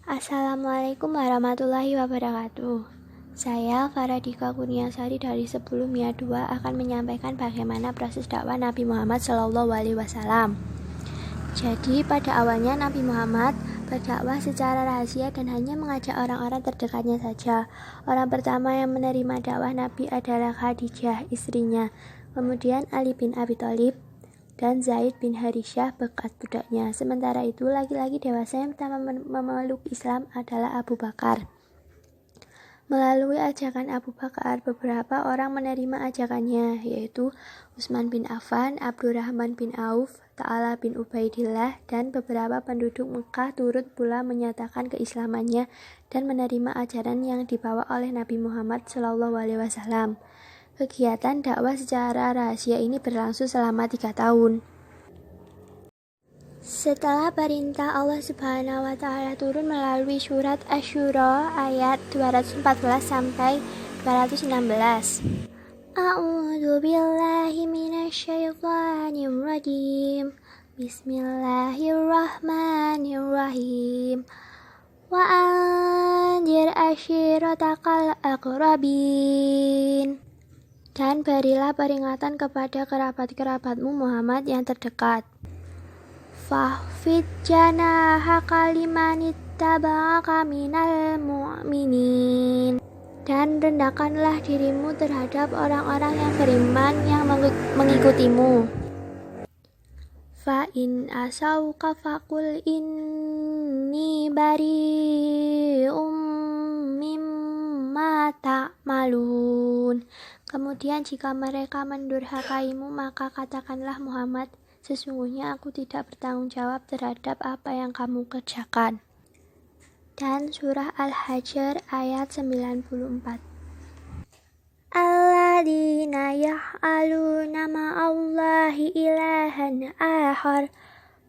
Assalamualaikum warahmatullahi wabarakatuh. Saya Faradika Kurniasari dari Sebelumnya 2 akan menyampaikan bagaimana proses dakwah Nabi Muhammad SAW. Jadi pada awalnya Nabi Muhammad berdakwah secara rahasia dan hanya mengajak orang-orang terdekatnya saja. Orang pertama yang menerima dakwah Nabi adalah Khadijah, istrinya, kemudian Ali bin Abi Thalib, dan Zaid bin Harithah bekas budaknya. Sementara itu, laki-laki dewasa yang pertama memeluk Islam adalah Abu Bakar. Melalui ajakan Abu Bakar, beberapa orang menerima ajakannya, yaitu Utsman bin Affan, Abdurrahman bin Auf, Ta'ala bin Ubaidillah, dan beberapa penduduk Mekah turut pula menyatakan keislamannya dan menerima ajaran yang dibawa oleh Nabi Muhammad SAW. Kegiatan dakwah secara rahasia ini berlangsung selama 3 tahun. Setelah perintah Allah Subhanahu wa Ta'ala turun melalui surat Asy-Syura ayat 214 sampai 216. A'udzu billahi minasyaitonir rajim. Bismillahirrahmanirrahim. Wa anzir ashiratakal aqrabin. Dan berilah peringatan kepada kerabat-kerabatmu Muhammad yang terdekat. Fahfid janahaka limanittaba'aka minal mu'minin. Dan rendahkanlah dirimu terhadap orang-orang yang beriman yang mengikutimu. Fa in asauka faqul inni bari'um mimma ta'malun. Kemudian jika mereka mendurhakaimu, maka katakanlah Muhammad, sesungguhnya aku tidak bertanggung jawab terhadap apa yang kamu kerjakan. Dan surah Al-Hajar ayat 94. Alladzina ya'aluna ma'allahi ilahan akhar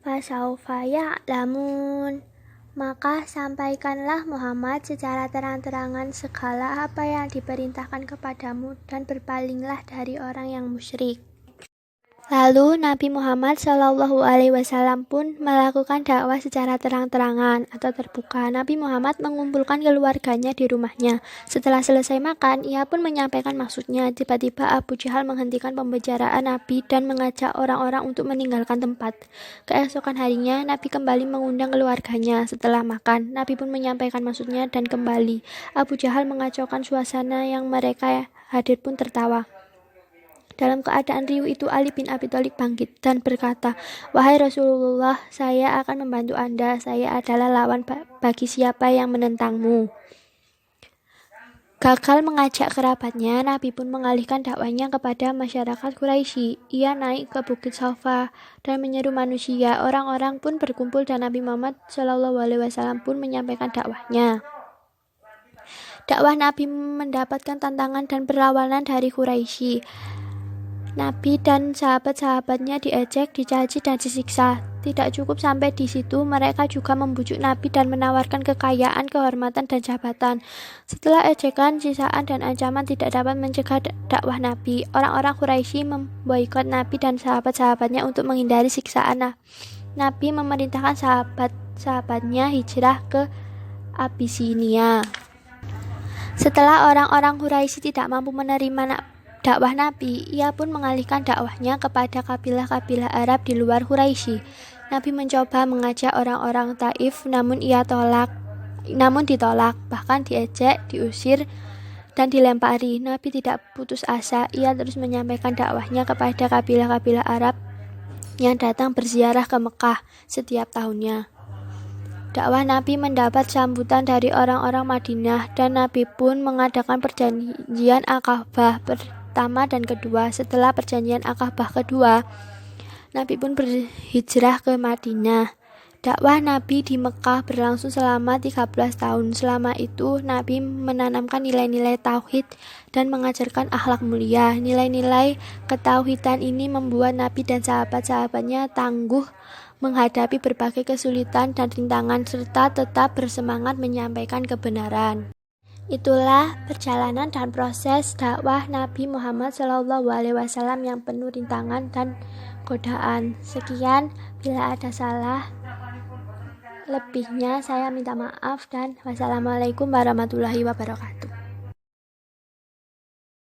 fasawfa ya'lamun. Maka sampaikanlah Muhammad secara terang-terangan segala apa yang diperintahkan kepadamu dan berpalinglah dari orang yang musyrik. Lalu Nabi Muhammad SAW pun melakukan dakwah secara terang-terangan atau terbuka. Nabi Muhammad mengumpulkan keluarganya di rumahnya. Setelah selesai makan, ia pun menyampaikan maksudnya. Tiba-tiba Abu Jahal menghentikan pembicaraan Nabi dan mengajak orang-orang untuk meninggalkan tempat. Keesokan harinya, Nabi kembali mengundang keluarganya. Setelah makan, Nabi pun menyampaikan maksudnya dan kembali. Abu Jahal mengacaukan suasana yang mereka hadir pun tertawa. Dalam keadaan riuh itu, Ali bin Abi Thalib bangkit dan berkata, "Wahai Rasulullah, saya akan membantu Anda. Saya adalah lawan bagi siapa yang menentangmu." Gagal mengajak kerabatnya, Nabi pun mengalihkan dakwahnya kepada masyarakat Quraisy. Ia naik ke Bukit Safa dan menyeru manusia. Orang-orang pun berkumpul dan Nabi Muhammad SAW pun menyampaikan dakwahnya. Dakwah Nabi mendapatkan tantangan dan perlawanan dari Quraisy. Nabi dan sahabat-sahabatnya diejek, dicaci, dan disiksa. Tidak cukup sampai di situ, mereka juga membujuk Nabi dan menawarkan kekayaan, kehormatan, dan jabatan. Setelah ejekan, sisaan, dan ancaman tidak dapat mencegah dakwah Nabi. Orang-orang Quraisy memboikot Nabi dan sahabat-sahabatnya untuk menghindari siksaan. Nabi memerintahkan sahabat-sahabatnya hijrah ke Abisinia. Setelah orang-orang Quraisy tidak mampu menerima dakwah Nabi, ia pun mengalihkan dakwahnya kepada kabilah-kabilah Arab di luar Quraisy. Nabi mencoba mengajak orang-orang Taif, namun ditolak, bahkan diejek, diusir, dan dilempari. Nabi tidak putus asa, ia terus menyampaikan dakwahnya kepada kabilah-kabilah Arab yang datang berziarah ke Mekah setiap tahunnya. Dakwah Nabi mendapat sambutan dari orang-orang Madinah dan Nabi pun mengadakan perjanjian Aqabah pertama dan kedua. Setelah perjanjian Aqabah kedua, Nabi pun berhijrah ke Madinah. Dakwah Nabi di Mekah berlangsung selama 13 tahun. Selama itu, Nabi menanamkan nilai-nilai tauhid dan mengajarkan akhlak mulia. Nilai-nilai ketauhidan ini membuat Nabi dan sahabat-sahabatnya tangguh menghadapi berbagai kesulitan dan rintangan serta tetap bersemangat menyampaikan kebenaran. Itulah perjalanan dan proses dakwah Nabi Muhammad SAW yang penuh rintangan dan godaan. Sekian, bila ada salah, Lebihnya saya minta maaf dan wassalamualaikum warahmatullahi wabarakatuh.